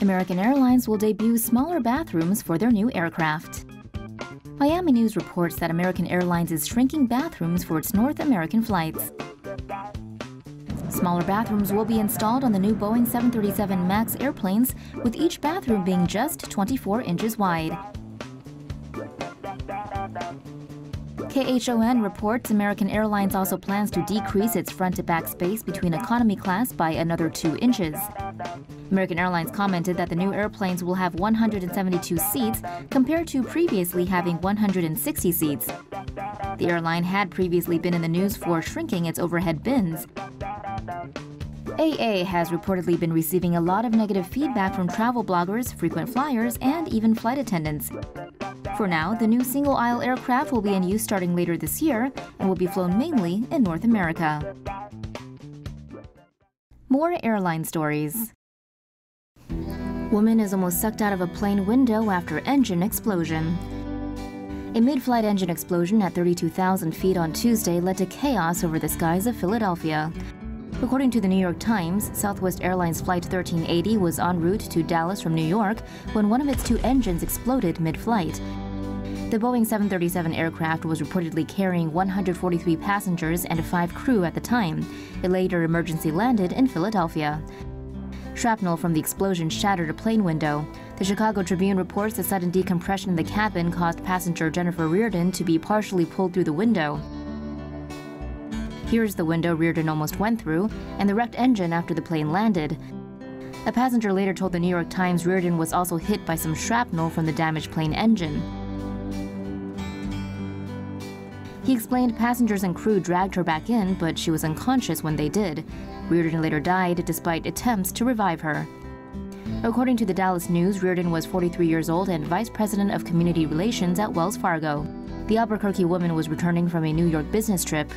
American Airlines will debut smaller bathrooms for their new aircraft. Miami News reports that American Airlines is shrinking bathrooms for its North American flights. Smaller bathrooms will be installed on the new Boeing 737 MAX airplanes, with each bathroom being just 24 inches wide. KHON reports American Airlines also plans to decrease its front-to-back space between economy class by another 2 inches. American Airlines commented that the new airplanes will have 172 seats compared to previously having 160 seats. The airline had previously been in the news for shrinking its overhead bins. AA has reportedly been receiving a lot of negative feedback from travel bloggers, frequent flyers, and even flight attendants. For now, the new single-aisle aircraft will be in use starting later this year and will be flown mainly in North America. More airline stories. Woman is almost sucked out of a plane window after engine explosion. A mid-flight engine explosion at 32,000 feet on Tuesday led to chaos over the skies of Philadelphia. According to the New York Times, Southwest Airlines Flight 1380 was en route to Dallas from New York when one of its 2 engines exploded mid-flight. The Boeing 737 aircraft was reportedly carrying 143 passengers and 5 crew at the time. It later emergency landed in Philadelphia. Shrapnel from the explosion shattered a plane window. The Chicago Tribune reports the sudden decompression in the cabin caused passenger Jennifer Reardon to be partially pulled through the window. Here's the window Reardon almost went through, and the wrecked engine after the plane landed. A passenger later told the New York Times Reardon was also hit by some shrapnel from the damaged plane engine. He explained passengers and crew dragged her back in, but she was unconscious when they did. Reardon later died despite attempts to revive her. According to the Dallas News, Reardon was 43 years old and Vice President of Community Relations at Wells Fargo. The Albuquerque woman was returning from a New York business trip.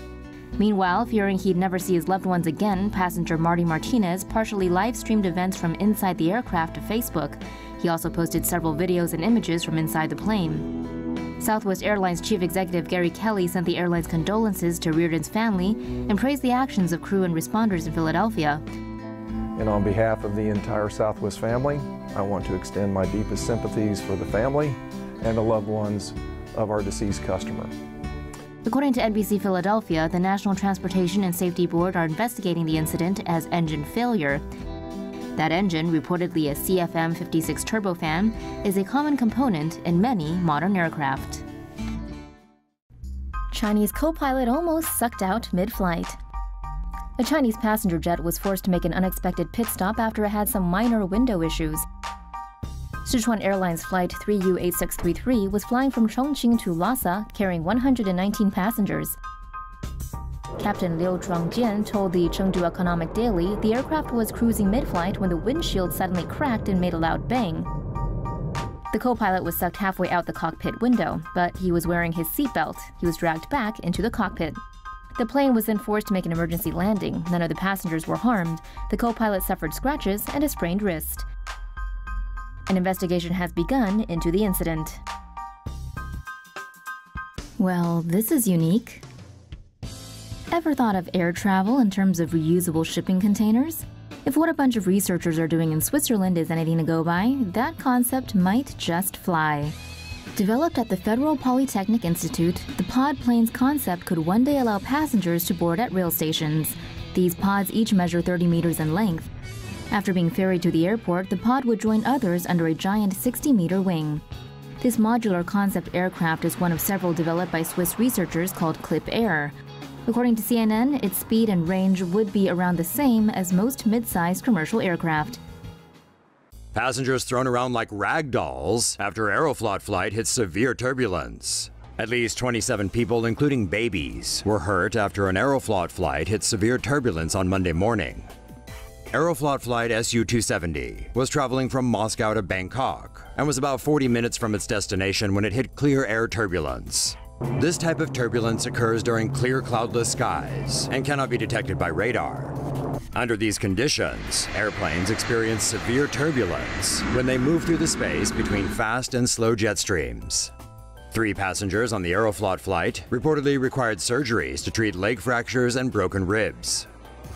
Meanwhile, fearing he'd never see his loved ones again, passenger Marty Martinez partially live-streamed events from inside the aircraft to Facebook. He also posted several videos and images from inside the plane. Southwest Airlines Chief Executive Gary Kelly sent the airline's condolences to Reardon's family and praised the actions of crew and responders in Philadelphia. And on behalf of the entire Southwest family, I want to extend my deepest sympathies for the family and the loved ones of our deceased customer. According to NBC Philadelphia, the National Transportation and Safety Board are investigating the incident as engine failure. That engine, reportedly a CFM56 turbofan, is a common component in many modern aircraft. Chinese co-pilot almost sucked out mid-flight. A Chinese passenger jet was forced to make an unexpected pit stop after it had some minor window issues. Sichuan Airlines Flight 3U8633 was flying from Chongqing to Lhasa, carrying 119 passengers. Captain Liu Zhuangjian told the Chengdu Economic Daily the aircraft was cruising mid-flight when the windshield suddenly cracked and made a loud bang. The co-pilot was sucked halfway out the cockpit window, but he was wearing his seatbelt. He was dragged back into the cockpit. The plane was then forced to make an emergency landing. None of the passengers were harmed. The co-pilot suffered scratches and a sprained wrist. An investigation has begun into the incident. Well, this is unique. Ever thought of air travel in terms of reusable shipping containers? If what a bunch of researchers are doing in Switzerland is anything to go by, that concept might just fly. Developed at the Federal Polytechnic Institute, the pod planes concept could one day allow passengers to board at rail stations. These pods each measure 30 meters in length. After being ferried to the airport, the pod would join others under a giant 60-meter wing. This modular concept aircraft is one of several developed by Swiss researchers called Clip Air. According to CNN, its speed and range would be around the same as most mid-sized commercial aircraft. Passengers thrown around like rag dolls after AEROFLOT flight hit severe turbulence. At least 27 people, including babies, were hurt after an AEROFLOT flight hit severe turbulence on Monday morning. AEROFLOT flight SU-270 was traveling from Moscow to Bangkok and was about 40 minutes from its destination when it hit clear air turbulence. This type of turbulence occurs during clear cloudless skies and cannot be detected by radar. Under these conditions, airplanes experience severe turbulence when they move through the space between fast and slow jet streams. 3 passengers on the AEROFLOT flight reportedly required surgeries to treat leg fractures and broken ribs.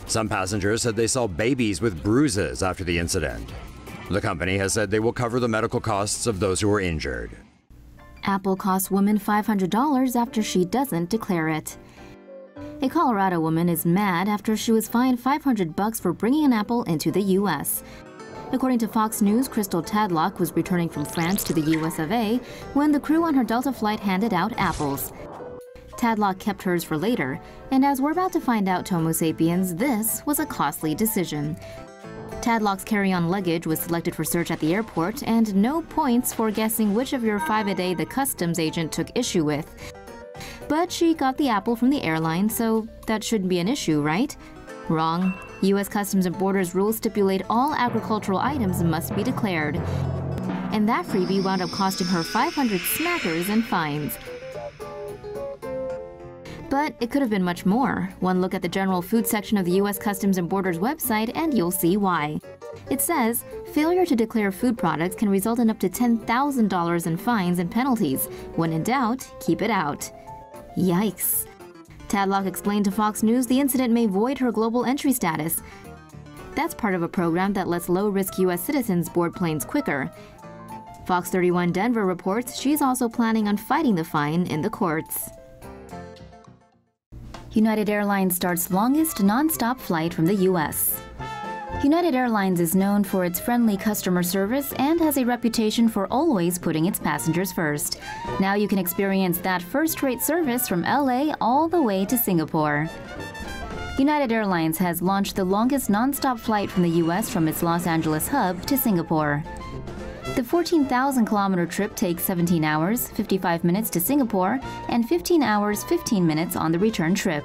Some passengers said they saw babies with bruises after the incident. The company has said they will cover the medical costs of those who were injured. Apple costs woman $500 after she doesn't declare it. A Colorado woman is mad after she was fined $500 for bringing an apple into the U.S. According to Fox News, Crystal Tadlock was returning from France to the US of A when the crew on her Delta flight handed out apples. Tadlock kept hers for later, and as we're about to find out, Tomo Sapiens, this was a costly decision. Tadlock's carry-on luggage was selected for search at the airport, and no points for guessing which of your 5 a day the customs agent took issue with. But she got the apple from the airline, so that shouldn't be an issue, right? Wrong. U.S. Customs and Borders rules stipulate all agricultural items must be declared. And that freebie wound up costing her 500 smackers and fines. But it could have been much more. One look at the general food section of the U.S. Customs and Borders website and you'll see why. It says, failure to declare food products can result in up to $10,000 in fines and penalties. When in doubt, keep it out. Yikes. Tadlock explained to Fox News the incident may void her global entry status. That's part of a program that lets low-risk U.S. citizens board planes quicker. Fox 31 Denver reports she's also planning on fighting the fine in the courts. United Airlines starts longest non-stop flight from the U.S. United Airlines is known for its friendly customer service and has a reputation for always putting its passengers first. Now you can experience that first-rate service from LA all the way to Singapore. United Airlines has launched the longest non-stop flight from the U.S. from its Los Angeles hub to Singapore. The 14,000-kilometer trip takes 17 hours, 55 minutes to Singapore, and 15 hours, 15 minutes on the return trip.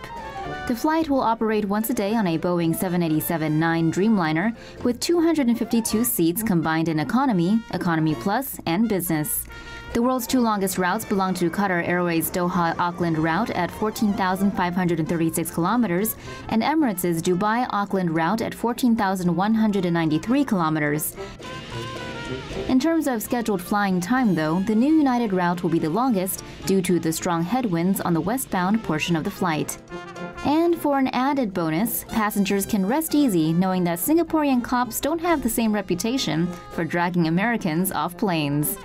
The flight will operate once a day on a Boeing 787-9 Dreamliner with 252 seats combined in economy, economy plus, and business. The world's 2 longest routes belong to Qatar Airways' Doha-Auckland route at 14,536 kilometers and Emirates' Dubai-Auckland route at 14,193 kilometers. In terms of scheduled flying time, though, the new United route will be the longest due to the strong headwinds on the westbound portion of the flight. And for an added bonus, passengers can rest easy knowing that Singaporean cops don't have the same reputation for dragging Americans off planes.